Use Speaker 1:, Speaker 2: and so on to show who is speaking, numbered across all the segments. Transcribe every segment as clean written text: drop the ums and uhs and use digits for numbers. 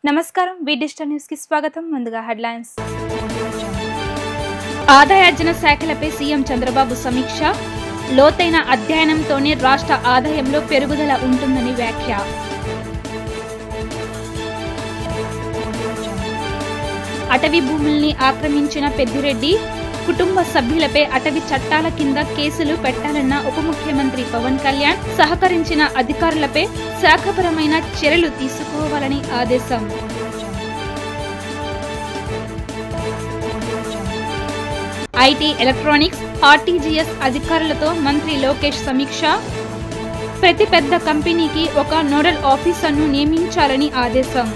Speaker 1: నమస్కారం వి digital news కి స్వాగతం. ముందుగా హెడ్లైన్స్. ఆదాయార్జన శాఖలపై సీఎం చంద్రబాబు సమీక్ష. లోతైన అధ్యయనంతోనే రాష్ట్ర ఆదాయంలో పెరుగుదల ఉంటుందని వ్యాఖ్య. అటవీ భూముల్ని ఆక్రమించిన పెద్దిరెడ్డి కుటుంబ సభ్యులపై అటవీ చట్టాల కింద కేసులు పెట్టాలన్న ఉప ముఖ్యమంత్రి పవన్ కళ్యాణ్. సహకరించిన అధికారులపై శాఖపరమైన చర్యలు తీసుకోవాలని ఆదేశం. ఐటీ, ఎలక్ట్రానిక్స్, ఆర్టీజీఎస్ అధికారులతో మంత్రి లోకేష్ సమీక్ష. ప్రతి పెద్ద కంపెనీకి ఒక నోడల్ ఆఫీసర్ను నియమించాలని ఆదేశం.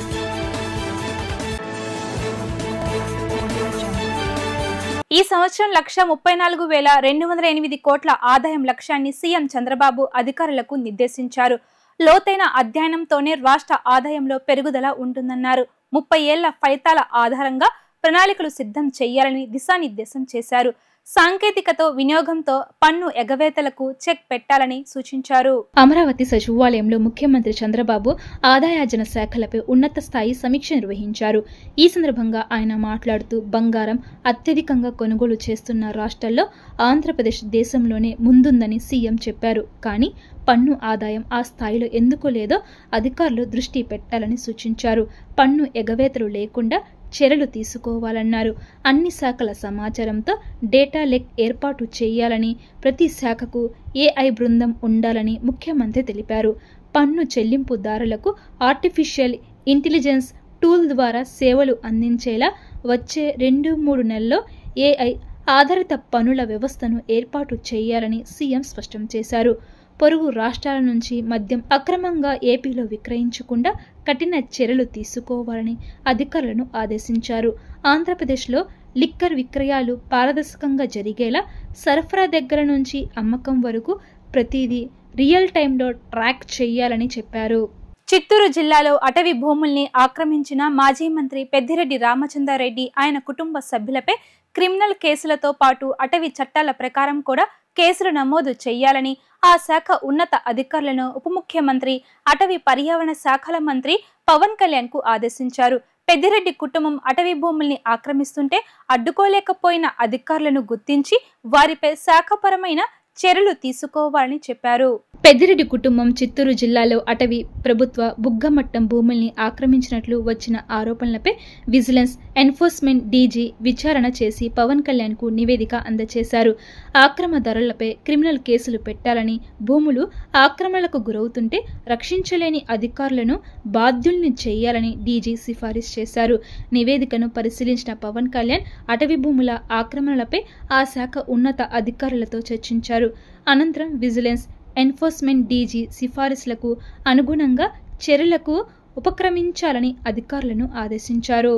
Speaker 1: ఈ సంవత్సరం 1,34,208 కోట్ల ఆదాయం లక్ష్యాన్ని సీఎం చంద్రబాబు అధికారులకు నిర్దేశించారు. లోతైన అధ్యయనంతోనే రాష్ట్ర ఆదాయంలో పెరుగుదల ఉంటుందన్నారు. 30 ఏళ్ల ఫలితాల ఆధారంగా ప్రణాళికలు సిద్ధం చేయాలని దిశానిర్దేశం చేశారు. సాంకేతికతో వినియోగంతో పన్ను ఎగవేతలకు చెక్ పెట్టాలని సూచించారు. అమరావతి సచివాలయంలో ముఖ్యమంత్రి చంద్రబాబు ఆదాయార్జన శాఖలపై ఉన్నత స్థాయి సమీక్ష నిర్వహించారు. ఈ సందర్భంగా ఆయన మాట్లాడుతూ బంగారం అత్యధికంగా కొనుగోలు చేస్తున్న రాష్ట్రాల్లో ఆంధ్రప్రదేశ్ దేశంలోనే ముందుందని సీఎం చెప్పారు. కానీ పన్ను ఆదాయం ఆ స్థాయిలో ఎందుకు లేదో అధికారులు దృష్టి పెట్టాలని సూచించారు. పన్ను ఎగవేతలు లేకుండా చర్యలు తీసుకోవాలన్నారు. అన్ని శాఖల సమాచారంతో డేటా లేక్ ఏర్పాటు చేయాలని, ప్రతి శాఖకు ఏఐ బృందం ఉండాలని ముఖ్యమంత్రి తెలిపారు. పన్ను చెల్లింపుదారులకు ఆర్టిఫిషియల్ ఇంటెలిజెన్స్ టూల్ ద్వారా సేవలు అందించేలా వచ్చే 2-3 నెలల్లో ఏఐ ఆధారిత పన్నుల వ్యవస్థను ఏర్పాటు చేయాలని సీఎం స్పష్టం చేశారు. పొరుగు రాష్ట్రాల నుంచి మద్యం అక్రమంగా ఏపీలో విక్రయించకుండా కఠిన చర్యలు తీసుకోవాలని అధికారులను ఆదేశించారు. ఆంధ్రప్రదేశ్లో లిక్కర్ విక్రయాలు పారదర్శకంగా జరిగేలా సరఫరా దగ్గర నుంచి అమ్మకం వరకు ప్రతిదీ రియల్ టైంలో ట్రాక్ చేయాలని చెప్పారు. చిత్తూరు జిల్లాలో అటవీ భూముల్ని ఆక్రమించిన మాజీ మంత్రి పెద్దిరెడ్డి రామచంద్రారెడ్డి ఆయన కుటుంబ సభ్యులపై క్రిమినల్ కేసులతో పాటు అటవీ చట్టాల ప్రకారం కూడా కేసులు నమోదు చేయాలని ఆ శాఖ ఉన్నత అధికారులను ఉప ముఖ్యమంత్రి, అటవీ పర్యావరణ శాఖల మంత్రి పవన్ కళ్యాణ్ కు ఆదేశించారు. పెద్దిరెడ్డి కుటుంబం అటవీ భూముల్ని ఆక్రమిస్తుంటే అడ్డుకోలేకపోయిన అధికారులను గుర్తించి వారిపై శాఖపరమైన చర్యలు తీసుకోవాలని చెప్పారు. పెద్దిరెడ్డి కుటుంబం చిత్తూరు జిల్లాలో అటవీ ప్రభుత్వ బుగ్గమట్టం భూముల్ని ఆక్రమించినట్లు వచ్చిన ఆరోపణలపై విజిలెన్స్ ఎన్ఫోర్స్మెంట్ డీజీ విచారణ చేసి పవన్ కళ్యాణ్ కు నివేదిక అందజేశారు. ఆక్రమణదారులపై క్రిమినల్ కేసులు పెట్టాలని, భూములు ఆక్రమణలకు గురవుతుంటే రక్షించలేని అధికారులను బాధ్యుల్ని చేయాలని డీజీ సిఫారసు చేశారు. నివేదికను పరిశీలించిన పవన్ కళ్యాణ్ అటవీ భూముల ఆక్రమణలపై ఆ శాఖ ఉన్నత అధికారులతో చర్చించారు. అనంతరం విజిలెన్స్ ఎన్ఫోర్స్మెంట్ డీజీ సిఫారసులకు అనుగుణంగా చర్యలకు ఉపక్రమించాలని అధికారులను ఆదేశించారు.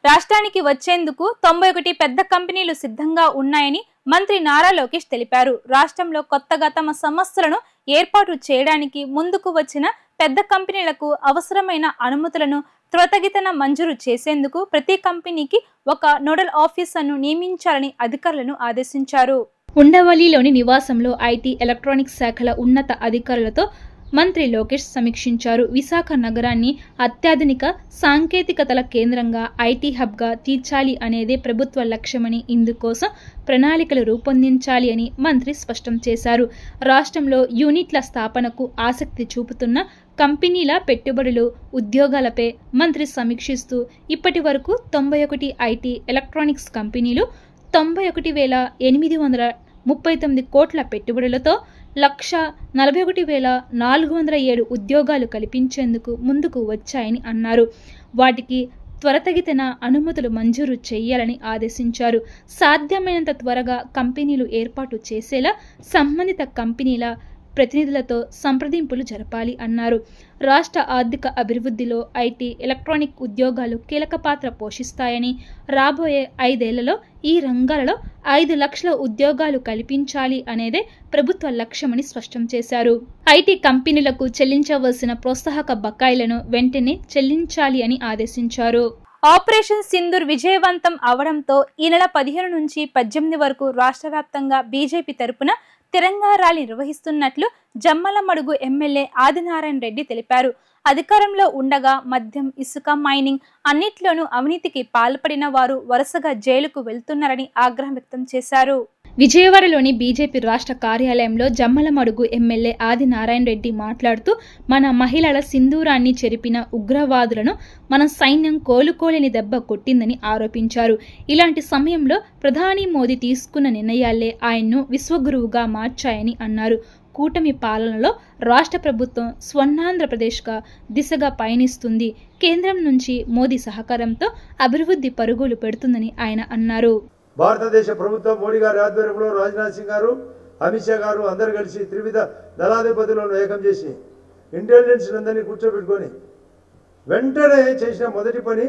Speaker 1: రాష్ట్రానికి వచ్చేందుకు 91 పెద్ద కంపెనీలు సిద్ధంగా ఉన్నాయని మంత్రి నారా లోకేష్ తెలిపారు. రాష్ట్రంలో కొత్తగా తమ సంస్థలను ఏర్పాటు చేయడానికి ముందుకు వచ్చిన పెద్ద కంపెనీలకు అవసరమైన అనుమతులను త్వరితగతిన మంజూరు చేసేందుకు ప్రతి కంపెనీకి ఒక నోడల్ ఆఫీసర్ను నియమించాలని అధికారులను ఆదేశించారు. ఉండవల్లిలోని నివాసంలో ఐటీ, ఎలక్ట్రానిక్స్ శాఖల ఉన్నత అధికారులతో మంత్రి లోకేష్ సమీక్షించారు. విశాఖ నగరాన్ని అత్యాధునిక సాంకేతికతల కేంద్రంగా, ఐటీ హబ్గా తీర్చాలి అనేదే ప్రభుత్వ లక్ష్యమని, ఇందుకోసం ప్రణాళికలు రూపొందించాలి అని మంత్రి స్పష్టం చేశారు. రాష్ట్రంలో యూనిట్ల స్థాపనకు ఆసక్తి చూపుతున్న కంపెనీల పెట్టుబడులు, ఉద్యోగాలపై మంత్రి సమీక్షిస్తూ ఇప్పటి వరకు 91 ఐటీ, ఎలక్ట్రానిక్స్ కంపెనీలు 91,839 కోట్ల పెట్టుబడులతో 1,41,407 ఉద్యోగాలు కల్పించేందుకు ముందుకు వచ్చాయని అన్నారు. వాటికి త్వరితగతిన అనుమతులు మంజూరు చేయాలని ఆదేశించారు. సాధ్యమైనంత త్వరగా కంపెనీలు ఏర్పాటు చేసేలా సంబంధిత కంపెనీల ప్రతినిధులతో సంప్రదింపులు జరపాలి అన్నారు. రాష్ట్ర ఆర్థిక అభివృద్ధిలో ఐటీ, ఎలక్ట్రానిక్ ఉద్యోగాలు కీలక పాత్ర పోషిస్తాయని, రాబోయే 5 ఏళ్లలో ఈ రంగాలలో 5 లక్షల ఉద్యోగాలు కల్పించాలి అనేదే ప్రభుత్వ లక్ష్యమని స్పష్టం చేశారు. ఐటీ కంపెనీలకు చెల్లించవలసిన ప్రోత్సాహక బకాయిలను వెంటనే చెల్లించాలి అని ఆదేశించారు. ఆపరేషన్ సింధూర్ విజయవంతం అవడంతో ఈ నెల 15 నుంచి 18 వరకు రాష్ట్ర వ్యాప్తంగా బీజేపీ తరపున తిరంగా ర్యాలీ నిర్వహిస్తున్నట్లు జమ్మలమడుగు ఎమ్మెల్యే ఆదినారాయణ రెడ్డి తెలిపారు. అధికారంలో ఉండగా మద్యం, ఇసుక, మైనింగ్ అన్నిట్లోనూ అవినీతికి పాల్పడిన వారు వరుసగా జైలుకు వెళ్తున్నారని ఆగ్రహం వ్యక్తం చేశారు. విజయవాడలోని బీజేపీ రాష్ట్ర కార్యాలయంలో జమ్మలమడుగు ఎమ్మెల్యే ఆదినారాయణ రెడ్డి మాట్లాడుతూ మన మహిళల సింధూరాన్ని చెరిపిన ఉగ్రవాదులను మన సైన్యం కోలుకోలేని దెబ్బ కొట్టిందని ఆరోపించారు. ఇలాంటి సమయంలో ప్రధాని మోదీ తీసుకున్న నిర్ణయాలే ఆయన్ను విశ్వగురువుగా మార్చాయని అన్నారు. కూటమి పాలనలో రాష్ట్ర ప్రభుత్వం స్వర్ణాంధ్రప్రదేశ్గా దిశగా పయనిస్తుంది. కేంద్రం నుంచి మోదీ సహకారంతో అభివృద్ధి పరుగులు పెడుతుందని ఆయన అన్నారు.
Speaker 2: భారతదేశ ప్రభుత్వం మోడీ గారి ఆధ్వర్యంలో రాజ్నాథ్ సింగ్ గారు, అమిత్ షా గారు అందరు కలిసి త్రివిధ దళాధిపతులను ఏకం చేసి ఇంటెలిజెన్స్ అందరినీ కూర్చోబెట్టుకొని వెంటనే చేసిన మొదటి పని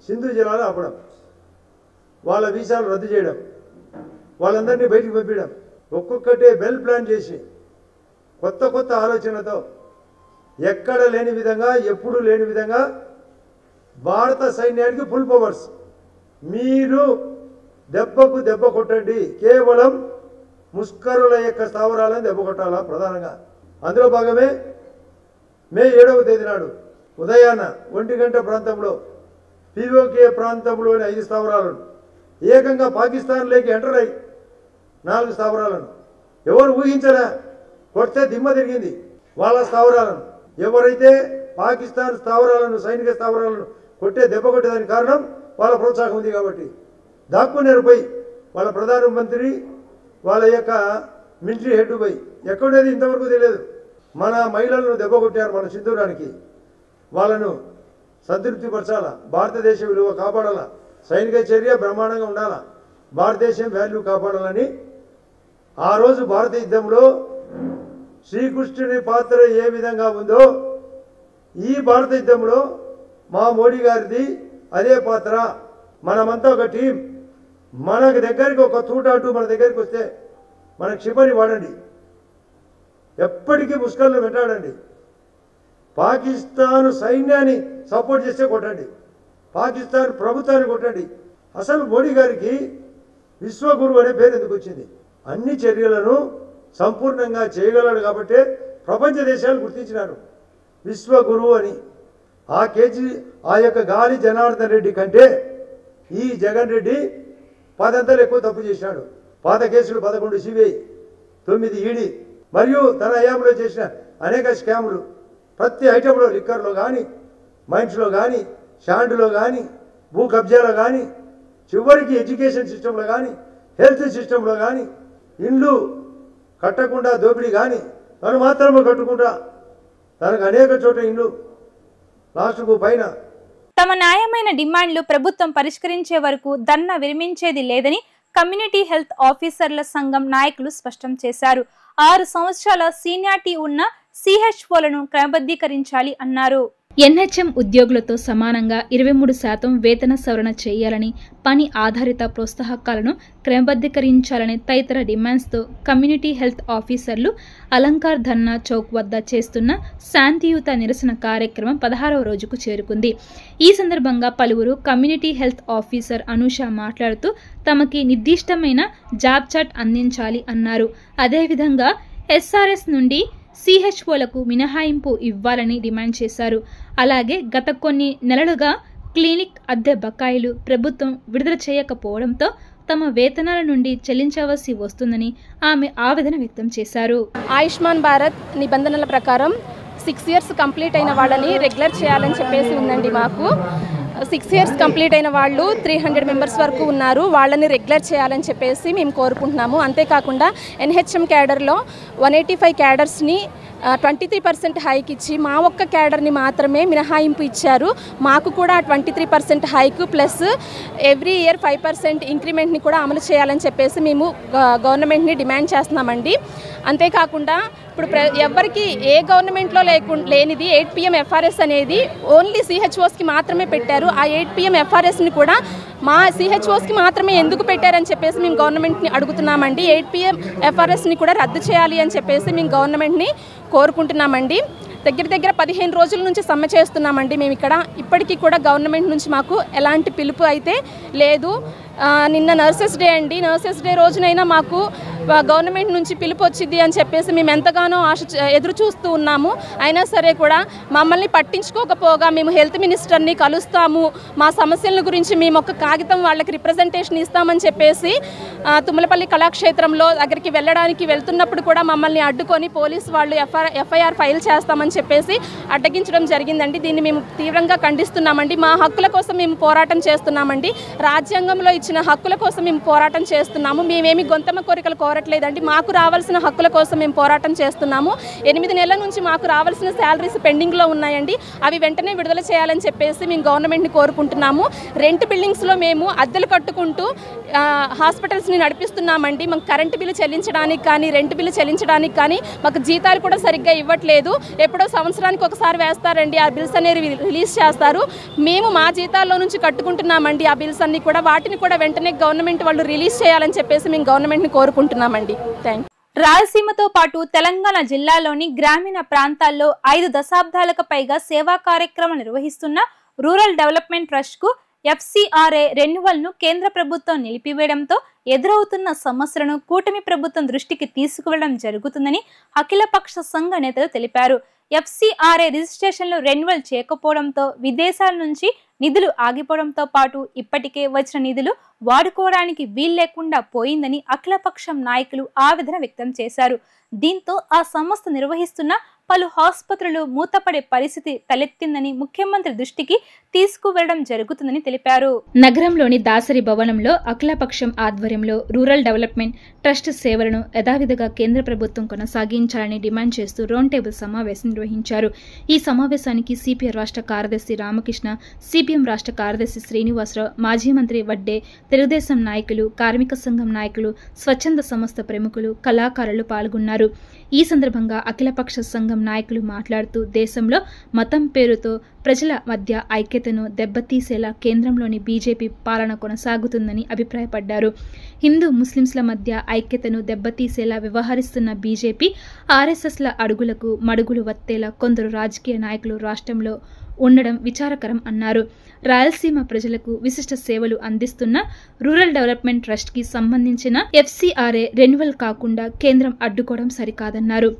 Speaker 2: సింధు జలాలు ఆపడం, వాళ్ళ వీసాలు రద్దు చేయడం, వాళ్ళందరినీ బయటికి పంపించడం, ఒక్కొక్కటే వెల్ ప్లాన్ చేసి కొత్త కొత్త ఆలోచనతో ఎక్కడ లేని విధంగా, ఎప్పుడు లేని విధంగా భారత సైన్యానికి ఫుల్ పవర్స్, మీరు దెబ్బకు దెబ్బ కొట్టండి, కేవలం ముష్కరుల యొక్క స్థావరాలను దెబ్బ కొట్టాలా ప్రధానంగా. అందులో భాగమే మే 7వ తేదీ నాడు ఉదయాన 1 గంట ప్రాంతంలో పీఓకే ప్రాంతంలోని 5 స్థావరాలను ఏకంగా పాకిస్తాన్లోకి ఎంటర్ అయ్యి 4 స్థావరాలను ఎవరు ఊహించరా, కొడితే దిమ్మ తిరిగింది. వాళ్ళ స్థావరాలను ఎవరైతే పాకిస్తాన్ స్థావరాలను, సైనిక స్థావరాలను కొట్టే దెబ్బ కొట్టేదానికి కారణం వాళ్ళ ప్రోత్సాహం ఉంది కాబట్టి దాక్కునేరు పోయి వాళ్ళ ప్రధానమంత్రి, వాళ్ళ యొక్క మిలిటరీ హెడ్ పోయి ఎక్కడేది ఇంతవరకు తెలియదు మన మహిళలను దెబ్బ కొట్టారు. మన సింధూరానికి వాళ్ళను సంతృప్తిపరచాలా, భారతదేశ విలువ కాపాడాలా, సైనిక చర్య బ్రహ్మాండంగా ఉండాలా, భారతదేశం వాల్యూ కాపాడాలని ఆ రోజు భారత యుద్ధంలో శ్రీకృష్ణుని పాత్ర ఏ విధంగా ఉందో ఈ భారత యుద్ధంలో మా మోడీ గారిది అదే పాత్ర. మనమంతా ఒక టీం. మనకు దగ్గరికి ఒక తూటాటు మన దగ్గరికి వస్తే మన క్షిపణి వాడండి, ఎప్పటికీ ముష్కర్లు వెంటాడండి. పాకిస్తాన్ సైన్యాన్ని సపోర్ట్ చేస్తే కొట్టండి, పాకిస్తాన్ ప్రభుత్వాన్ని కొట్టండి. అసలు మోడీ గారికి విశ్వగురు అనే పేరు ఎందుకు వచ్చింది? అన్ని చర్యలను సంపూర్ణంగా చేయగలడు కాబట్టి ప్రపంచ దేశాలు గుర్తించినారు విశ్వగురు అని. ఆ యొక్క గాలి జనార్దన్ రెడ్డి కంటే ఈ జగన్ రెడ్డి 10 అంతలు ఎక్కువ తప్పు చేశాడు. పాత కేసులు 11 సిబిఐ, 9 ఈడీ మరియు తన హయాంలో చేసిన అనేక స్కాములు ప్రతి ఐటెంలో, లిక్కర్లో కానీ, మైన్స్లో కానీ, శాండ్లో కానీ, భూ కబ్జాలో కానీ, చివరికి ఎడ్యుకేషన్ సిస్టంలో కానీ, హెల్త్ సిస్టంలో కానీ, ఇండ్లు కట్టకుండా దోపిడీ కానీ, తను మాత్రమే కట్టుకుంటా తనకు అనేక చోట్ల ఇండ్లు లాస్ట్కు పైన.
Speaker 1: తమ న్యాయమైన డిమాండ్లు ప్రభుత్వం పరిష్కరించే వరకు ధర్నా విరమించేది లేదని కమ్యూనిటీ హెల్త్ ఆఫీసర్ల సంఘం నాయకులు స్పష్టం చేశారు. 6 సంవత్సరాల సీనియారిటీ ఉన్న సిహెచ్ఓలను క్రమబద్ధీకరించాలి అన్నారు. ఎన్హెచ్ఎం ఉద్యోగులతో సమానంగా 23% వేతన సవరణ చేయాలని, పని ఆధారిత ప్రోత్సాహకాలను క్రమబద్ధీకరించాలని తదితర డిమాండ్స్తో కమ్యూనిటీ హెల్త్ ఆఫీసర్లు అలంకార్ ధర్నా చౌక్ వద్ద చేస్తున్న శాంతియుత నిరసన కార్యక్రమం 16వ రోజుకు చేరుకుంది. ఈ సందర్భంగా పలువురు కమ్యూనిటీ హెల్త్ ఆఫీసర్ అనూష మాట్లాడుతూ తమకి నిర్దిష్టమైన జాబ్ చార్ట్ అందించాలి అన్నారు. అదేవిధంగా ఎస్ఆర్ఎస్ నుండి సిహెచ్ఓలకు మినహాయింపు ఇవ్వాలని డిమాండ్ చేశారు. అలాగే గత కొన్ని నెలలుగా క్లినిక్ అద్దె బకాయిలు ప్రభుత్వం విడుదల చేయకపోవడంతో తమ వేతనాల నుండి చెల్లించవలసి వస్తుందని ఆమె ఆవేదన వ్యక్తం చేశారు.
Speaker 3: ఆయుష్మాన్ భారత్ నిబంధనల ప్రకారం 6 ఇయర్స్ కంప్లీట్ అయిన వాళ్ళని రెగ్యులర్ చేయాలని చెప్పేసి ఉందండి. మాకు 6 ఇయర్స్ కంప్లీట్ అయిన వాళ్ళు 300 మెంబర్స్ వరకు ఉన్నారు. వాళ్ళని రెగ్యులర్ చేయాలని చెప్పేసి మేము కోరుకుంటున్నాము. అంతేకాకుండా ఎన్హెచ్ఎం క్యాడర్లో 185 క్యాడర్స్ని 23% హైక్ ఇచ్చి మా ఒక్క క్యాడర్ని మాత్రమే మినహాయింపు ఇచ్చారు. మాకు కూడా 23% హైక్ ప్లస్ ఎవ్రీ ఇయర్ 5% ఇంక్రిమెంట్ని కూడా అమలు చేయాలని చెప్పేసి మేము గవర్నమెంట్ని డిమాండ్ చేస్తున్నామండి. అంతేకాకుండా ఇప్పుడు ఎవరికి ఏ గవర్నమెంట్లో లేనిది 8 PM FRS అనేది ఓన్లీ సిహెచ్ఓస్కి మాత్రమే పెట్టారు. ఆ 8 PM FRSని కూడా మా సిహెచ్ఓస్కి మాత్రమే ఎందుకు పెట్టారని చెప్పేసి మేము గవర్నమెంట్ని అడుగుతున్నామండి. 8 PM FRSని కూడా రద్దు చేయాలి అని చెప్పేసి మేము గవర్నమెంట్ని కోరుకుంటున్నామండి. దగ్గర 15 రోజుల నుంచి సమ్మె చేస్తున్నామండి మేము ఇక్కడ. ఇప్పటికీ కూడా గవర్నమెంట్ నుంచి మాకు ఎలాంటి పిలుపు అయితే లేదు. నిన్న నర్సెస్ డే అండి. నర్సెస్ డే రోజునైనా మాకు గవర్నమెంట్ నుంచి పిలుపు వచ్చింది అని చెప్పేసి మేము ఎంతగానో ఎదురు చూస్తూ ఉన్నాము. అయినా సరే కూడా మమ్మల్ని పట్టించుకోకపోగా మేము హెల్త్ మినిస్టర్ని కలుస్తాము, మా సమస్యల గురించి మేము ఒక కాగితం వాళ్ళకి రిప్రజెంటేషన్ ఇస్తామని చెప్పేసి తుమ్మలపల్లి కళాక్షేత్రంలో దగ్గరికి వెళ్తున్నప్పుడు కూడా మమ్మల్ని అడ్డుకొని పోలీసు వాళ్ళు ఎఫ్ఐఆర్ ఫైల్ చేస్తామని చెప్పేసి అడ్డగించడం జరిగిందండి. దీన్ని మేము తీవ్రంగా ఖండిస్తున్నామండి. మా హక్కుల కోసం మేము పోరాటం చేస్తున్నామండి. రాజ్యాంగంలో ఇచ్చిన హక్కుల కోసం మేము పోరాటం చేస్తున్నాము. మేమేమి గొంతమ కోరికలు కోరట్లేదండి. మాకు రావాల్సిన హక్కుల కోసం మేము పోరాటం చేస్తున్నాము. 8 నెలల నుంచి మాకు రావాల్సిన శాలరీస్ పెండింగ్లో ఉన్నాయండి. అవి వెంటనే విడుదల చేయాలని చెప్పేసి మేము గవర్నమెంట్ని కోరుకుంటున్నాము. రెంట్ బిల్డింగ్స్లో మేము అద్దెలు కట్టుకుంటూ హాస్పిటల్స్ని నడిపిస్తున్నామండి. మాకు కరెంటు బిల్లు చెల్లించడానికి కానీ రెంట్ బిల్లు చెల్లించడానికి కానీ మాకు జీతాలు కూడా సరిగ్గా ఇవ్వట్లేదు. ఎప్పుడో సంవత్సరానికి ఒకసారి వేస్తారండి, ఆ బిల్స్ అనేవి రిలీజ్ చేస్తారు. మేము మా జీతాల్లో నుంచి కట్టుకుంటున్నామండి ఆ బిల్స్ అన్ని కూడా. వాటిని కూడా వెంటనే గవర్నమెంట్ వాళ్ళు రిలీజ్ చేయాలని చెప్పేసి మేము గవర్నమెంట్ని కోరుకుంటున్నామండి. Thank you.
Speaker 1: రాయలసీమతో పాటు తెలంగాణ జిల్లాలోని గ్రామీణ ప్రాంతాల్లో 5 దశాబ్దాలకు పైగా సేవా కార్యక్రమాలు నిర్వహిస్తున్న రూరల్ డెవలప్మెంట్ ట్రస్ట్ కు FCRA రెన్యువల్ ను కేంద్ర ప్రభుత్వం నిలిపివేయడంతో ఎదురవుతున్న సమస్యలను కూటమి ప్రభుత్వం దృష్టికి తీసుకువెళ్లడం జరుగుతుందని అఖిలపక్ష సంఘ నేతలు తెలిపారు. FCRA రిజిస్ట్రేషన్లు రెన్యువల్ చేయకపోవడంతో విదేశాల నుంచి నిధులు ఆగిపోవడంతో పాటు ఇప్పటికే వచ్చిన నిధులు వాడుకోవడానికి వీల్లేకుండా పోయిందని అఖిలపక్షం నాయకులు ఆవేదన వ్యక్తం చేశారు. దీంతో ఆ సంస్థ నిర్వహిస్తున్న పలు ఆసుపత్రులు మూతపడే పరిస్థితి తలెత్తిందని ముఖ్యమంత్రి దృష్టికి తీసుకువెళ్లడం జరుగుతుందని తెలిపారు. నగరంలోని దాసరి భవనంలో అఖిలపక్షం ఆధ్వర్యంలో రూరల్ డెవలప్మెంట్ ట్రస్ట్ సేవలను యథావిధిగా కేంద్ర ప్రభుత్వం కొనసాగించాలని డిమాండ్ చేస్తూ రౌండ్ టేబుల్ సమావేశం నిర్వహించారు. ఈ సమావేశానికి సిపిఐ రాష్ట్ర కార్యదర్శి రామకృష్ణ, సిపిఎం రాష్ట్ర కార్యదర్శి శ్రీనివాసరావు, మాజీ మంత్రి వడ్డే, తెలుగుదేశం నాయకులు, కార్మిక సంఘం నాయకులు, స్వచ్ఛంద సంస్థ ప్రముఖులు, కళాకారులు పాల్గొన్నారు. ఈ సందర్భంగా అఖిలపక్ష సంఘం నాయకులు మాట్లాడుతూ దేశంలో మతం పేరుతో ప్రజల మధ్య ఐక్యతను దెబ్బతీసేలా కేంద్రంలోని బీజేపీ పాలన కొనసాగుతుందని అభిప్రాయపడ్డారు. హిందూ ముస్లింల మధ్య ఐక్యతను దెబ్బతీసేలా వ్యవహరిస్తున్న బీజేపీ ఆర్ఎస్ఎస్ల అడుగులకు మడుగులు వత్తేలా కొందరు రాజకీయ నాయకులు రాష్ట్రంలో ఉండడం విచారకరం అన్నారు. రాయలసీమ ప్రజలకు విశిష్ట సేవలు అందిస్తున్న రూరల్ డెవలప్మెంట్ ట్రస్ట్ కి సంబంధించిన FCRA రెన్యువల్ కాకుండా కేంద్రం అడ్డుకోవడం సరికాదన్నారు.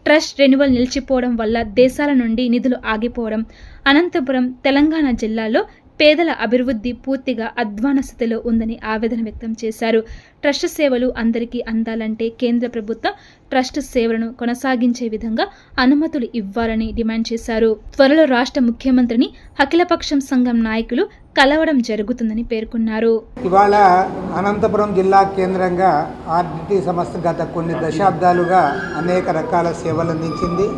Speaker 1: ట్రస్ట్ రెన్యువల్ నిలిచిపోవడం వల్ల దేశాల నుండి నిధులు ఆగిపోవడం, అనంతపురం, తెలంగాణ జిల్లాలో పేదల అభివృద్ధి పూర్తిగా అధ్వాన స్థితిలో ఉందని ఆవేదన వ్యక్తం చేశారు. ట్రస్ట్ సేవలు అందరికీ అందాలంటే కేంద్ర ప్రభుత్వం ట్రస్ట్ సేవలను కొనసాగించే విధంగా అనుమతులు ఇవ్వాలని డిమాండ్ చేశారు. త్వరలో రాష్ట్ర ముఖ్యమంత్రిని అఖిలపక్షం సంఘం నాయకులు కలవడం జరుగుతుందని పేర్కొన్నారు.
Speaker 4: ఇవాళ అనంతపురం జిల్లా కేంద్రంగా RDT సంస్థ గత కొన్ని దశాబ్దాలుగా అనేక రకాల సేవలు అందించింది.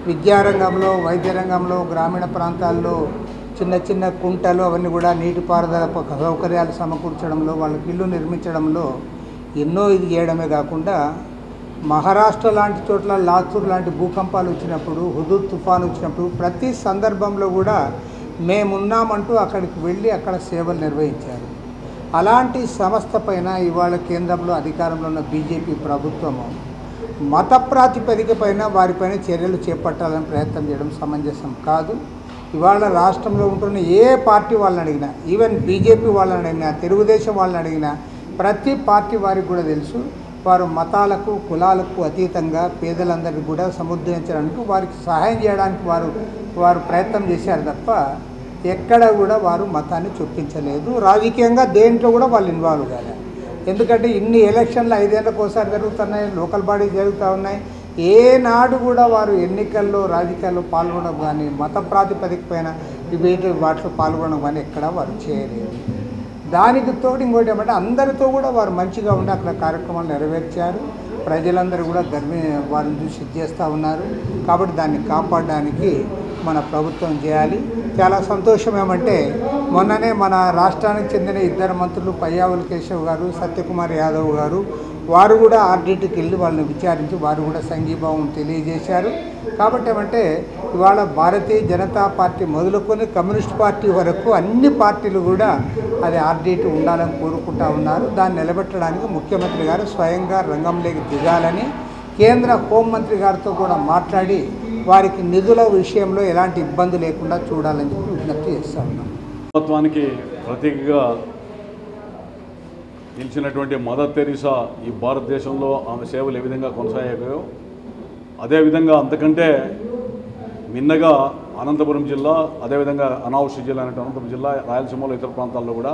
Speaker 4: విద్యారంగంలో, వైద్య రంగంలో, గ్రామీణ ప్రాంతాల్లో చిన్న చిన్న కుంటలు అవన్నీ కూడా నీటిపారుదల సౌకర్యాలు సమకూర్చడంలో, వాళ్ళకి ఇల్లు నిర్మించడంలో ఎన్నో ఇది చేయడమే కాకుండా మహారాష్ట్ర లాంటి చోట్ల లాతూర్ లాంటి భూకంపాలు వచ్చినప్పుడు, హుదూద్ తుఫాను వచ్చినప్పుడు ప్రతి సందర్భంలో కూడా మేమున్నామంటూ అక్కడికి వెళ్ళి అక్కడ సేవలు నిర్వహించారు. అలాంటి సంస్థ పైన ఇవాళ కేంద్రంలో అధికారంలో ఉన్న బీజేపీ ప్రభుత్వము మత ప్రాతిపదిక పైన వారిపైన చర్యలు చేపట్టాలని ప్రయత్నం చేయడం సమంజసం కాదు. ఇవాళ రాష్ట్రంలో ఉంటున్న ఏ పార్టీ వాళ్ళని అడిగినా, ఈవెన్ బీజేపీ వాళ్ళని అడిగినా, తెలుగుదేశం వాళ్ళని అడిగినా ప్రతి పార్టీ వారికి కూడా తెలుసు వారు మతాలకు, కులాలకు అతీతంగా పేదలందరికీ కూడా సముద్ధరించడానికి, వారికి సహాయం చేయడానికి వారు ప్రయత్నం చేశారు తప్ప ఎక్కడ కూడా వారు మతాన్ని చొప్పించలేదు. రాజకీయంగా దేంట్లో కూడా వాళ్ళు ఇన్వాల్వ్ కాలేదు. ఎందుకంటే ఇన్ని ఎలక్షన్లు 5 ఏళ్ళకు ఒకసారి జరుగుతున్నాయి, లోకల్ బాడీ జరుగుతూ ఉన్నాయి. ఏనాడు కూడా వారు ఎన్నికల్లో రాజకీయాల్లో పాల్గొనడం కానీ, మత ప్రాతిపదిక పైన డిబేట్ వాటిలో పాల్గొనడం కానీ ఎక్కడా వారు చేయలేదు. దానికి తోడు ఇంకోటి ఏమంటే అందరితో కూడా వారు మంచిగా ఉండి అక్కడ కార్యక్రమాలు నెరవేర్చారు. ప్రజలందరూ కూడా వారిని చూసి చేస్తూ ఉన్నారు. కాబట్టి దాన్ని కాపాడడానికి మన ప్రభుత్వం చేయాలి. చాలా సంతోషం ఏమంటే మొన్ననే మన రాష్ట్రానికి చెందిన 2 మంత్రులు పయ్యావుల కేశవ్ గారు, సత్యకుమార్ యాదవ్ గారు వారు కూడా RDTకి వెళ్ళి వాళ్ళని విచారించి వారు కూడా సంఘీభావం తెలియజేశారు. కాబట్టి ఏమంటే ఇవాళ భారతీయ జనతా పార్టీ మొదలుకొని కమ్యూనిస్ట్ పార్టీ వరకు అన్ని పార్టీలు కూడా అది RDT ఉండాలని కోరుకుంటూ ఉన్నారు. దాన్ని నిలబెట్టడానికి ముఖ్యమంత్రి గారు స్వయంగా రంగంలోకి దిగాలని కేంద్ర హోంమంత్రి గారితో కూడా మాట్లాడి వారికి నిధుల విషయంలో ఎలాంటి ఇబ్బంది లేకుండా చూడాలని చెప్పి విజ్ఞప్తి చేస్తూ ఉన్నాం.
Speaker 5: ప్రభుత్వానికి ప్రతీకగా నిలిచినటువంటి మదర్ తెరీసా ఈ భారతదేశంలో ఆమె సేవలు ఏ విధంగా కొనసాగాయో అదేవిధంగా అంతకంటే మిన్నగా అనంతపురం జిల్లా, అదేవిధంగా అనావృష్టి జిల్లా అనేటువంటి అనంతపురం జిల్లా, రాయలసీమలో ఇతర ప్రాంతాల్లో కూడా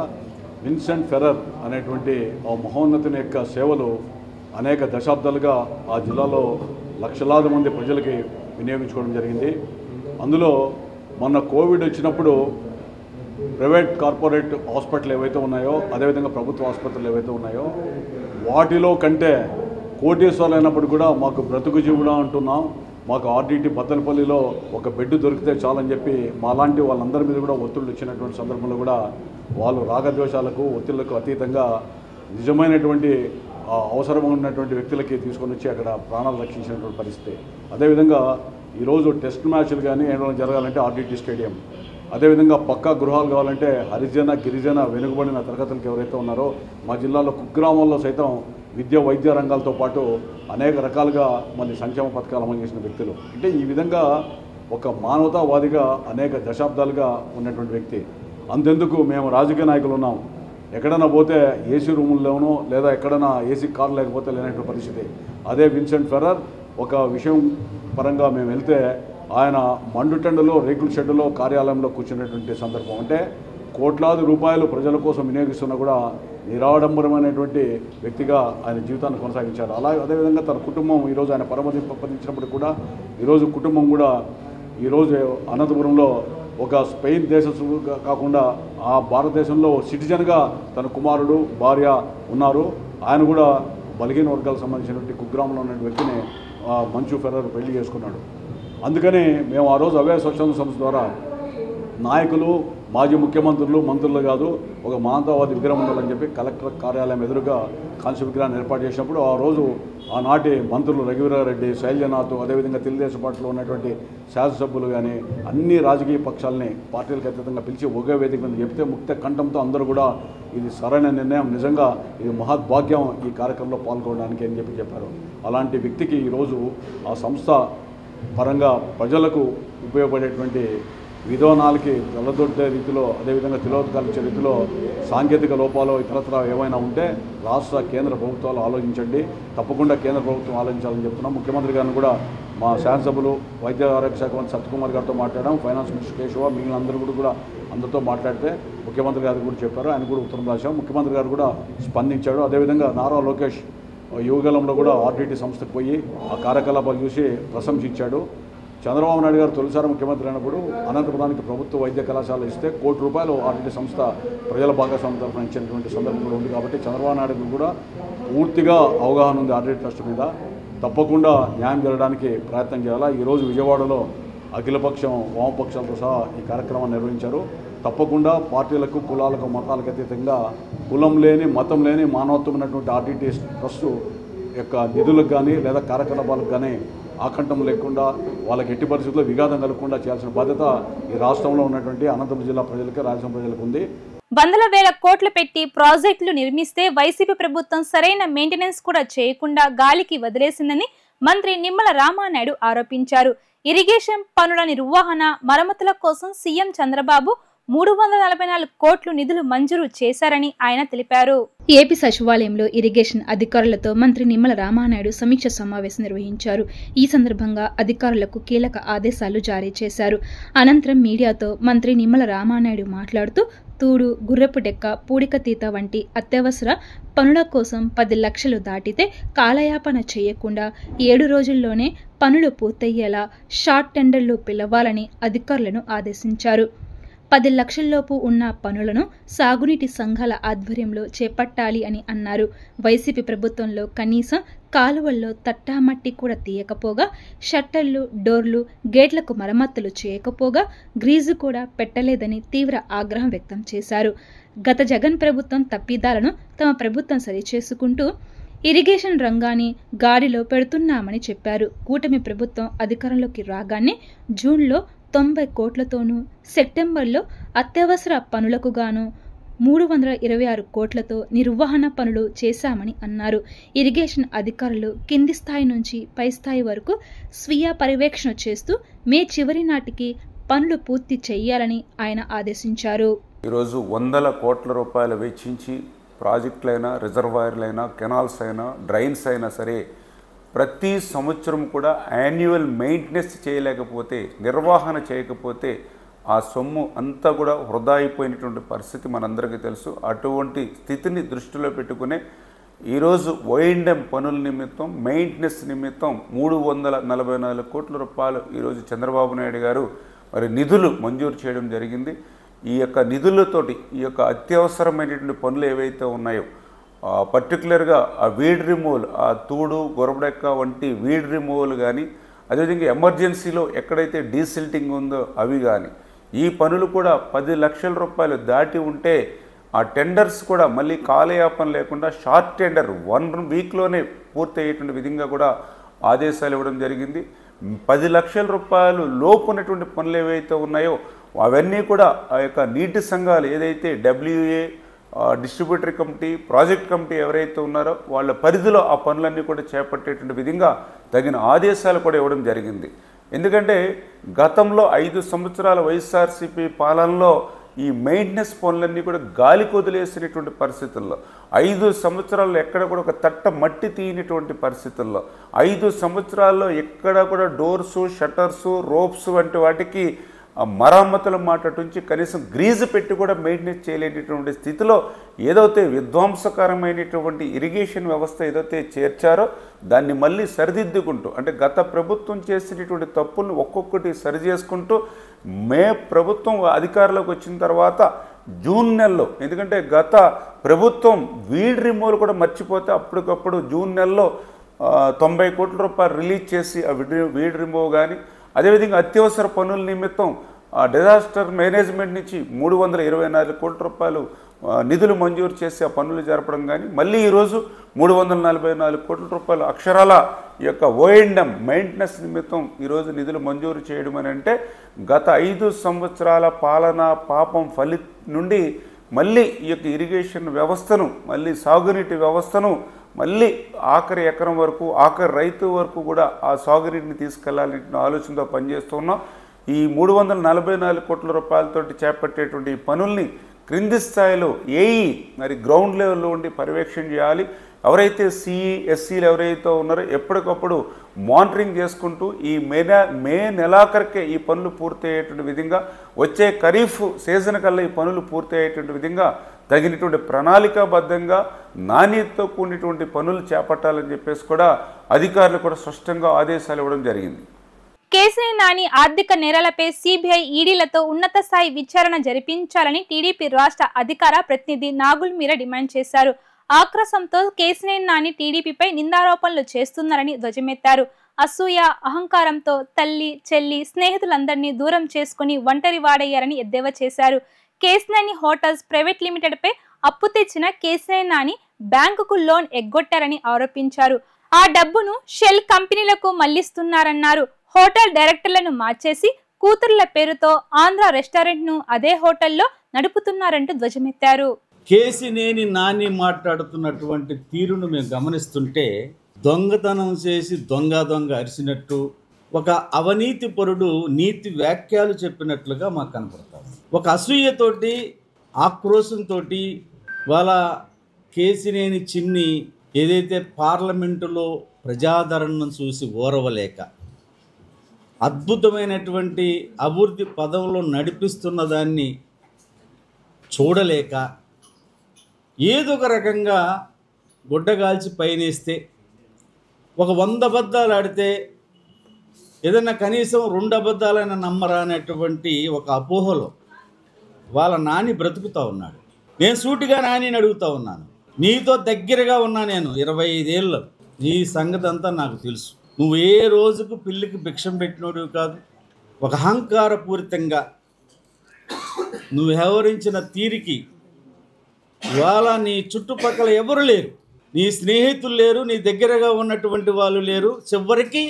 Speaker 5: విన్సెంట్ ఫెర్రర్ అనేటువంటి ఆ మహోన్నతుని యొక్క సేవలు అనేక దశాబ్దాలుగా ఆ జిల్లాలో లక్షలాది మంది ప్రజలకి వినియోగించుకోవడం జరిగింది. అందులో మొన్న కోవిడ్ వచ్చినప్పుడు ప్రైవేట్ కార్పొరేట్ హాస్పిటల్ ఏవైతే ఉన్నాయో, అదేవిధంగా ప్రభుత్వ ఆసుపత్రులు ఏవైతే ఉన్నాయో వాటిలో కంటే కోటేశ్వర్లు అయినప్పుడు కూడా మాకు బ్రతుకు జీవుడా అంటున్నాం, మాకు ఆర్డీటీ బద్దలపల్లిలో ఒక బెడ్ దొరికితే చాలని చెప్పి మాలాంటి వాళ్ళందరి మీద కూడా ఒత్తిళ్ళు ఇచ్చినటువంటి సందర్భంలో కూడా వాళ్ళు రాగద్వేషాలకు ఒత్తిళ్లకు అతీతంగా నిజమైనటువంటి అవసరం ఉన్నటువంటి వ్యక్తులకి తీసుకొని వచ్చి అక్కడ ప్రాణాలు రక్షించినటువంటి పరిస్థితి. అదేవిధంగా ఈరోజు టెస్ట్ మ్యాచ్లు కానీ ఏమైనా జరగాలంటే ఆర్డీటీ స్టేడియం, అదేవిధంగా పక్కా గృహాలు కావాలంటే హరిజన గిరిజన వెనుకబడిన తరగతులకు ఎవరైతే ఉన్నారో మా జిల్లాలో కుగ్రామాల్లో సైతం విద్య వైద్య రంగాలతో పాటు అనేక రకాలుగా మళ్ళీ సంక్షేమ పథకాలు అమలు చేసిన వ్యక్తులు. అంటే ఈ విధంగా ఒక మానవతావాదిగా అనేక దశాబ్దాలుగా ఉన్నటువంటి వ్యక్తి. అంతెందుకు మేము రాజకీయ నాయకులు ఉన్నాం, ఎక్కడైనా పోతే ఏసీ రూముల్లోనో లేదా ఎక్కడైనా ఏసీ కారు లేకపోతే లేనటువంటి పరిస్థితి. అదే విన్సెంట్ ఫెర్రర్ ఒక విషయం పరంగా మేము వెళ్తే ఆయన మండుటెండలో రేకుల షెడ్డులో కార్యాలయంలో కూర్చున్నటువంటి సందర్భం. అంటే కోట్లాది రూపాయలు ప్రజల కోసం వినియోగిస్తున్నా కూడా నిరాడంబరమైనటువంటి వ్యక్తిగా ఆయన జీవితాన్ని కొనసాగించారు. అదేవిధంగా తన కుటుంబం ఈరోజు ఆయన పరమపదించినప్పుడు కూడా ఈరోజు కుటుంబం కూడా ఈరోజు అనంతపురంలో ఒక స్పెయిన్ దేశం కాకుండా ఆ భారతదేశంలో సిటిజన్గా తన కుమారుడు భార్య ఉన్నారు. ఆయన కూడా బలహీన వర్గాలకు సంబంధించినటువంటి కుగ్రామంలో ఉన్న వ్యక్తిని మంచు ఫెర్రర్ పెళ్లి చేసుకున్నాడు. అందుకని మేము ఆ రోజు అవే స్వచ్ఛంద సంస్థ ద్వారా నాయకులు, మాజీ ముఖ్యమంత్రులు, మంత్రులు కాదు, ఒక మానవతావాది విగ్రహం ఉండాలని చెప్పి కలెక్టర్ కార్యాలయం ఎదురుగా కాంస్య విగ్రహాన్ని ఏర్పాటు చేసినప్పుడు ఆ రోజు ఆనాటి మంత్రులు రఘువీరారెడ్డి, శైలజనాథ్, అదేవిధంగా తెలుగుదేశం పార్టీలో ఉన్నటువంటి శాసనసభ్యులు కానీ అన్ని రాజకీయ పక్షాలని పార్టీలకు అతీతంగా పిలిచి ఒకే వేదిక మీద చెప్తే ముక్త కంఠంతో అందరూ కూడా ఇది సరైన నిర్ణయం, నిజంగా ఇది మహద్భాగ్యం ఈ కార్యక్రమంలో పాల్గొనడానికి అని చెప్పారు. అలాంటి వ్యక్తికి ఈరోజు ఆ సంస్థ పరంగా ప్రజలకు ఉపయోగపడేటువంటి విధానాలకి వెళ్ళదొడ్డే రీతిలో, అదేవిధంగా తిలోదకాలు ఇచ్చే రీతిలో సాంకేతిక లోపాలు ఇతరత్ర ఏమైనా ఉంటే రాష్ట్ర కేంద్ర ప్రభుత్వాలు ఆలోచించండి, తప్పకుండా కేంద్ర ప్రభుత్వం ఆలోచించాలని చెప్తున్నాం. ముఖ్యమంత్రి గారిని కూడా మా శాసనసభ్యులు వైద్య ఆరోగ్య శాఖ మంత్రి సత్యకుమార్ గారితో మాట్లాడాం, ఫైనాన్స్ మినిస్టర్ కేశవ, మిగిలిన అందరూ కూడా అందరితో మాట్లాడితే ముఖ్యమంత్రి గారు కూడా చెప్పారు. ఆయన కూడా ఉత్తరం రాశాం, ముఖ్యమంత్రి గారు కూడా స్పందించాడు. అదేవిధంగా నారా లోకేష్ యువగలంలో కూడా ఆర్డీటీ సంస్థకు పోయి ఆ కార్యకలాపాలు చూసి ప్రశంసించాడు. చంద్రబాబు నాయుడు గారు తొలిసారి ముఖ్యమంత్రి అయినప్పుడు అనంతపురానికి ప్రభుత్వ వైద్య కళాశాల ఇస్తే ₹1 ఆర్డీటీ సంస్థ ప్రజల భాగస్వామ్యం తరఫున ఇచ్చినటువంటి సందర్భం కూడా ఉంది. కాబట్టి చంద్రబాబు నాయుడు కూడా పూర్తిగా అవగాహన ఉంది ఆర్డీటీ ట్రస్ట్ మీద, తప్పకుండా న్యాయం జరగడానికి ప్రయత్నం చేయాలా. ఈరోజు విజయవాడలో అఖిలపక్షం వామపక్షాలతో సహా ఈ కార్యక్రమాన్ని నిర్వహించారు. తప్పకుండా పార్టీలకు, కులాలకు, మతాలకు అతీతంగా కులం లేని, మతం లేని మానవత్వమైనటువంటి ఆర్డీటీ ట్రస్ట్ యొక్క నిధులకు కానీ లేదా కార్యకలాపాలకు కానీ ఆకంఠం లేకుండా వాళ్ళకి ఎట్టి పరిస్థితుల్లో విఘాతం కలగకుండా చేయాల్సిన బాధ్యత ఈ రాష్ట్రంలో ఉన్నటువంటి అనంతపురం జిల్లా ప్రజలకి, రాయలసీమ ప్రజలకు ఉంది.
Speaker 1: వందల వేల కోట్లు పెట్టి ప్రాజెక్టులు నిర్మిస్తే వైసీపీ ప్రభుత్వం సరైన మెయింటెనెన్స్ కూడా చేయకుండా గాలికి వదిలేసిందని మంత్రి నిమ్మల రామానాయుడు ఆరోపించారు. ఇరిగేషన్ పనుల నిర్వహణ, మరమ్మతుల కోసం సీఎం చంద్రబాబు 344 కోట్లు నిధులు మంజూరు చేశారని ఆయన తెలిపారు. ఏపీ సచివాలయంలో ఇరిగేషన్ అధికారులతో మంత్రి నిమ్మల రామానాయుడు సమీక్ష సమావేశం నిర్వహించారు. ఈ సందర్భంగా అధికారులకు కీలక ఆదేశాలు జారీ చేశారు. అనంతరం మీడియాతో మంత్రి నిమ్మల రామానాయుడు మాట్లాడుతూ తూడు, గుర్రపు డెక్క, పూడికతీత వంటి అత్యవసర పనుల కోసం 10 లక్షలు దాటితే కాలయాపన చేయకుండా 7 రోజుల్లోనే పనులు పూర్తయ్యేలా షార్ట్ టెండర్లు పిలవాలని అధికారులను ఆదేశించారు. 10 లక్షల్లోపు ఉన్న పనులను సాగునీటి సంఘాల ఆధ్వర్యంలో చేపట్టాలి అని అన్నారు. వైసీపీ ప్రభుత్వంలో కనీసం కాలువల్లో తట్టామట్టి కూడా తీయకపోగా, షట్టర్లు, డోర్లు, గేట్లకు మరమ్మతులు చేయకపోగా, గ్రీజు కూడా పెట్టలేదని తీవ్ర ఆగ్రహం వ్యక్తం చేశారు. గత జగన్ ప్రభుత్వం తప్పిదాలను తమ ప్రభుత్వం సరిచేసుకుంటూ ఇరిగేషన్ రంగాన్ని గాడిలో పెడుతున్నామని చెప్పారు. కూటమి ప్రభుత్వం అధికారంలోకి రాగానే జూన్లో 90 కోట్లతోనూ, సెప్టెంబర్లో అత్యవసర పనులకు గాను 326 కోట్లతో నిర్వహణ పనులు చేశామని అన్నారు. ఇరిగేషన్ అధికారులు కింది స్థాయి నుంచి పై స్థాయి వరకు స్వీయ పర్యవేక్షణ చేస్తూ మే చివరి నాటికి పనులు పూర్తి చేయాలని ఆయన ఆదేశించారు.
Speaker 6: ఈరోజు 100 కోట్ల రూపాయలు వెచ్చించి ప్రాజెక్టులైనా, రిజర్వాయర్లైనా, కెనాల్స్ అయినా, డ్రైన్స్ అయినా సరే ప్రతి సంవత్సరం కూడా యాన్యువల్ మెయింటెనెన్స్ చేయలేకపోతే, నిర్వహణ చేయకపోతే ఆ సొమ్ము అంతా కూడా వృధా అయిపోయినటువంటి పరిస్థితి మనందరికీ తెలుసు. అటువంటి స్థితిని దృష్టిలో పెట్టుకునే ఈరోజు ఓఎండ్ఎం పనుల నిమిత్తం, మెయింటెనెన్స్ నిమిత్తం 344 కోట్ల రూపాయలు ఈరోజు చంద్రబాబు నాయుడు గారు మరి నిధులు మంజూరు చేయడం జరిగింది. ఈ యొక్క నిధులతోటి ఈ యొక్క అత్యవసరమైనటువంటి పనులు ఏవైతే ఉన్నాయో, పర్టికులర్గా ఆ వీడ్ రిమూవల్, ఆ తూడు, గొరబడెక్క వంటి వీడ్ రిమూవల్ కానీ, అదేవిధంగా ఎమర్జెన్సీలో ఎక్కడైతే డీసిల్టింగ్ ఉందో అవి కానీ, ఈ పనులు కూడా 10 లక్షల రూపాయలు దాటి ఉంటే ఆ టెండర్స్ కూడా మళ్ళీ కాలయాపన లేకుండా షార్ట్ టెండర్ 1 వీక్లోనే పూర్తి అయ్యేటువంటి విధంగా కూడా ఆదేశాలు ఇవ్వడం జరిగింది. 10 లక్షల రూపాయలు లోపు ఉన్నటువంటి పనులు ఏవైతే ఉన్నాయో అవన్నీ కూడా ఆ యొక్క నీటి సంఘాలు ఏదైతే WA, distributary committee, project committee ఎవరైతే ఉన్నారో వాళ్ళ పరిధిలో ఆ పనులన్నీ కూడా చేపట్టేటువంటి విధంగా తగిన ఆదేశాలు కూడా ఇవ్వడం జరిగింది. ఎందుకంటే గతంలో 5 సంవత్సరాల వైఎస్ఆర్సీపీ పాలనలో ఈ మెయింటెనెన్స్ పనులన్నీ కూడా గాలికి వదిలేసినటువంటి పరిస్థితుల్లో, 5 సంవత్సరాల్లో ఎక్కడ కూడా ఒక తట్ట మట్టి తీయనటువంటి పరిస్థితుల్లో, 5 సంవత్సరాల్లో ఎక్కడ కూడా డోర్సు, షట్టర్సు, రోప్స్ వంటి వాటికి మరమ్మతుల మాట నుంచి కనీసం గ్రీజు పెట్టి కూడా మెయింటెనెన్స్ చేయలేనటువంటి స్థితిలో ఏదైతే విధ్వంసకరమైనటువంటి ఇరిగేషన్ వ్యవస్థ ఏదైతే చేర్చారో దాన్ని మళ్ళీ సరిదిద్దుకుంటూ, అంటే గత ప్రభుత్వం చేసినటువంటి తప్పులను ఒక్కొక్కటి సరి చేసుకుంటూ ప్రభుత్వం అధికారంలోకి వచ్చిన తర్వాత జూన్ నెలలో, ఎందుకంటే గత ప్రభుత్వం వీడ్ రిమూవల్ కూడా మర్చిపోతే అప్పటికప్పుడు జూన్ నెలలో 90 కోట్ల రూపాయలు రిలీజ్ చేసి ఆ వీడ్ రిమూవ్ కానీ, అదేవిధంగా అత్యవసర పనుల నిమిత్తం డిజాస్టర్ మేనేజ్మెంట్ నుంచి 324 కోట్ల రూపాయలు నిధులు మంజూరు చేసి ఆ పనులు జరపడం కానీ, మళ్ళీ ఈరోజు 344 కోట్ల రూపాయలు అక్షరాల ఈ యొక్క ఓఎండ్ఎం మెయింటెనెన్స్ నిమిత్తం ఈరోజు నిధులు మంజూరు చేయడం అని అంటే గత 5 సంవత్సరాల పాలన పాపం నుండి మళ్ళీ ఈ యొక్క ఇరిగేషన్ వ్యవస్థను, మళ్ళీ సాగునీటి వ్యవస్థను మళ్ళీ ఆఖరి ఎకరం వరకు, ఆఖరి రైతు వరకు కూడా ఆ సాగునీటిని తీసుకెళ్లాలనే ఆలోచనతో పనిచేస్తున్నాం. ఈ 344 కోట్ల రూపాయలతోటి చేపట్టేటువంటి ఈ పనుల్ని క్రింది స్థాయిలో ఏఈ మరి గ్రౌండ్ లెవెల్లో ఉండి పర్యవేక్షణ చేయాలి. ఎవరైతే సిఈ, ఎస్సీలు ఎవరైతే ఉన్నారో ఎప్పటికప్పుడు మానిటరింగ్ చేసుకుంటూ ఈ మే నెలాఖరికే ఈ పనులు పూర్తి అయ్యేటువంటి విధంగా, వచ్చే ఖరీఫ్ సీజన్ కల్లా ఈ పనులు పూర్తి అయ్యేటువంటి విధంగా తగినటువంటి ప్రణాళికాబద్ధంగా నాణ్యతతో కూడినటువంటి పనులు చేపట్టాలని చెప్పేసి కూడా అధికారులు కూడా స్పష్టంగా ఆదేశాలు ఇవ్వడం జరిగింది.
Speaker 1: కేశినేని నాని ఆర్థిక నేరాలపై సిబిఐ, ఈడీలతో ఉన్నత స్థాయి విచారణ జరిపించాలని టీడీపీ రాష్ట్ర అధికార ప్రతినిధి నాగుల్ మీరా డిమాండ్ చేశారు. ఆక్రోశంతో కేశినేని నాని టీడీపీపై నిందారోపణలు చేస్తున్నారని ధ్వజమెత్తారు. అసూయ, అహంకారంతో తల్లి, చెల్లి, స్నేహితులందరినీ దూరం చేసుకుని ఒంటరి వాడయ్యారని ఎద్దేవా చేశారు. కేశినేని హోటల్స్ ప్రైవేట్ లిమిటెడ్ పై అప్పు తెచ్చిన కేశినేని నాని బ్యాంకుకు లోన్ ఎగ్గొట్టారని ఆరోపించారు. ఆ డబ్బును షెల్ కంపెనీలకు మళ్లిస్తున్నారన్నారు. హోటల్ డైరెక్టర్లను మార్చేసి కూతుర్ల పేరుతో ఆంధ్ర రెస్టారెంట్ ను అదే హోటల్లో నడుపుతున్నారంటూ ధ్వజమెత్తారు.
Speaker 7: కేశినేని నాని మాట్లాడుతున్నటువంటి తీరును మేము గమనిస్తుంటే దొంగతనం చేసి దొంగ అరిసినట్టు, ఒక అవినీతి పరుడు నీతి వ్యాఖ్యలు చెప్పినట్లుగా మాకు కనపడతాం. ఒక అసూయతోటి, ఆక్రోశంతో వాళ్ళ కేశినేని చిన్ని ఏదైతే పార్లమెంటులో ప్రజాదరణను చూసి ఓరవలేక అద్భుతమైనటువంటి అభివృద్ధి పదంలో నడిపిస్తున్న దాన్ని చూడలేక ఏదో ఒక రకంగా గుడ్డగాల్చి పైనేస్తే, ఒక 100 అబద్ధాలు ఆడితే ఏదన్నా కనీసం 2 అబద్ధాలైనా నమ్మరా అనేటువంటి ఒక అపోహలో వాళ్ళ నాని బ్రతుకుతూ ఉన్నాడు. నేను సూటిగా నానిని అడుగుతూ ఉన్నాను, నీతో దగ్గరగా ఉన్నా నేను 25 ఏళ్ళు, నీ సంగతి అంతా నాకు తెలుసు. నువ్వు ఏ రోజుకు పిల్లికి భిక్షం పెట్టినోడివి కాదు. ఒక అహంకారపూరితంగా నువ్వు వ్యవహరించిన తీరికి ఇవాళ నీ చుట్టుపక్కల ఎవరు లేరు, నీ స్నేహితులు లేరు, నీ దగ్గరగా ఉన్నటువంటి వాళ్ళు లేరు, చివరికి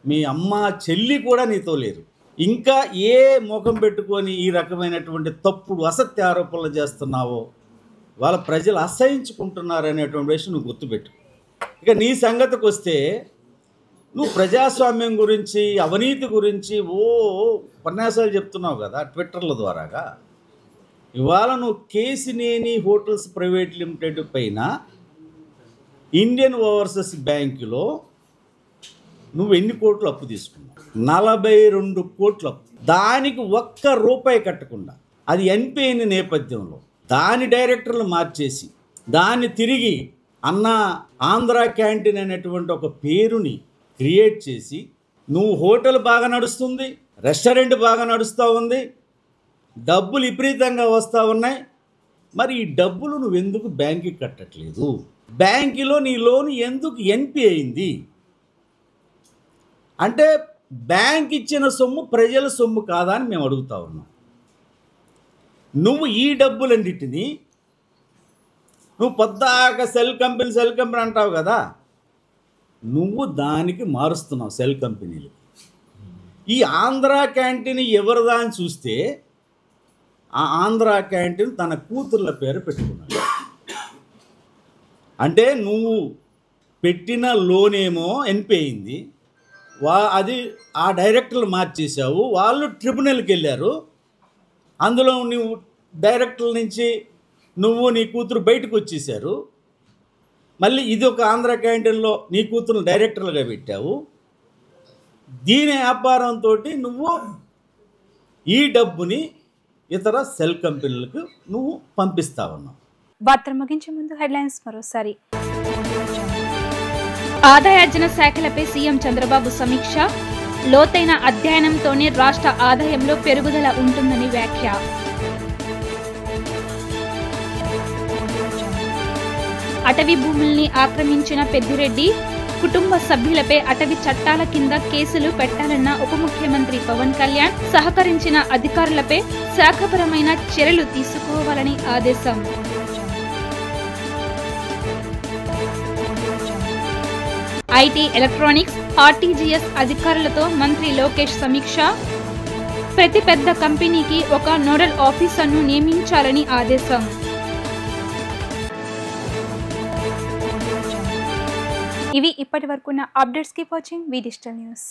Speaker 7: మీ అమ్మ చెల్లి కూడా నీతో లేరు. ఇంకా ఏ ముఖం పెట్టుకొని ఈ రకమైనటువంటి తప్పుడు అసత్య ఆరోపణలు చేస్తున్నావో వాళ్ళ ప్రజలు అసహించుకుంటున్నారనేటువంటి విషయం నువ్వు గుర్తుపెట్టు. ఇక నీ సంగతికి వస్తే నువ్వు ప్రజాస్వామ్యం గురించి, అవినీతి గురించి ఉపన్యాసాలు చెప్తున్నావు కదా ట్విట్టర్ల ద్వారాగా. ఇవాళ నువ్వు కేసినేని హోటల్స్ ప్రైవేట్ లిమిటెడ్ పైన ఇండియన్ ఓవర్సీస్ బ్యాంకులో నువ్వు ఎన్ని కోట్లు అప్పు తీసుకున్నావు? 42 కోట్ల అప్పు. దానికి ఒక్క రూపాయి కట్టకుండా, అది ఎన్పి అయిన నేపథ్యంలో దాని డైరెక్టర్లు మార్చేసి దాన్ని తిరిగి ఆంధ్ర క్యాంటీన్ అనేటువంటి ఒక పేరుని క్రియేట్ చేసి నువ్వు హోటల్ బాగా నడుస్తుంది, రెస్టారెంట్ బాగా నడుస్తూ ఉంది, డబ్బులు విపరీతంగా వస్తూ ఉన్నాయి. మరి ఈ డబ్బులు నువ్వెందుకు బ్యాంకుకి కట్టట్లేదు? బ్యాంకులో నీ లోన్ ఎందుకు ఎన్పి అయింది? అంటే బ్యాంక్ ఇచ్చిన సొమ్ము ప్రజల సొమ్ము కాదా అని మేము అడుగుతా ఉన్నాం. నువ్వు ఈ డబ్బులన్నిటినీ నువ్వు పొద్దాక సెల్ కంపెనీ అంటావు కదా, నువ్వు దానికి మారుస్తున్నావు సెల్ కంపెనీలు. ఈ ఆంధ్ర క్యాంటీన్ ఎవరిదా అని చూస్తే ఆ ఆంధ్ర క్యాంటీన్ తన కూతుర్ల పేరు పెట్టుకున్నాడు. అంటే నువ్వు పెట్టిన లోన్ ఏమో ఎన్పి అయింది, అది ఆ డైరెక్టర్లు మార్చేసావు, వాళ్ళు ట్రిబ్యునల్కి వెళ్ళారు. అందులో నువ్వు డైరెక్టర్ల నుంచి నువ్వు నీ కూతురు బయటకు వచ్చేసారు. మళ్ళీ ఇది ఒక ఆంధ్ర క్యాంటీన్లో నీ కూతురు డైరెక్టర్లుగా పెట్టావు. దీని వ్యాపారంతో నువ్వు ఈ డబ్బుని ఇతర సెల్ కంపెనీలకు నువ్వు పంపిస్తా ఉన్నావు.
Speaker 1: వార్తలు ముగించే ముందు హెడ్లైన్స్ మరోసారి. ఆదాయార్జన శాఖలపై సీఎం చంద్రబాబు సమీక్ష. లోతైన అధ్యయనంతోనే రాష్ట్ర ఆదాయంలో పెరుగుదల ఉంటుందని వ్యాఖ్య. అటవీ భూముల్ని ఆక్రమించిన పెద్దిరెడ్డి కుటుంబ సభ్యులపై అటవీ చట్టాల కింద కేసులు పెట్టాలన్న ఉప ముఖ్యమంత్రి పవన్ కళ్యాణ్. సహకరించిన అధికారులపై శాఖపరమైన చర్యలు తీసుకోవాలని ఆదేశం. ఐటీ, ఎలక్ట్రానిక్స్, ఆర్టీజీఎస్ అధికారులతో మంత్రి లోకేష్ సమీక్ష. ప్రతి పెద్ద కంపెనీకి ఒక నోడల్ ఆఫీసర్ను నియమించాలని ఆదేశం. ఇవి ఇప్పటి వరకున్న అప్డేట్స్. కీప్ వాచింగ్ వి డిజిటల్ న్యూస్.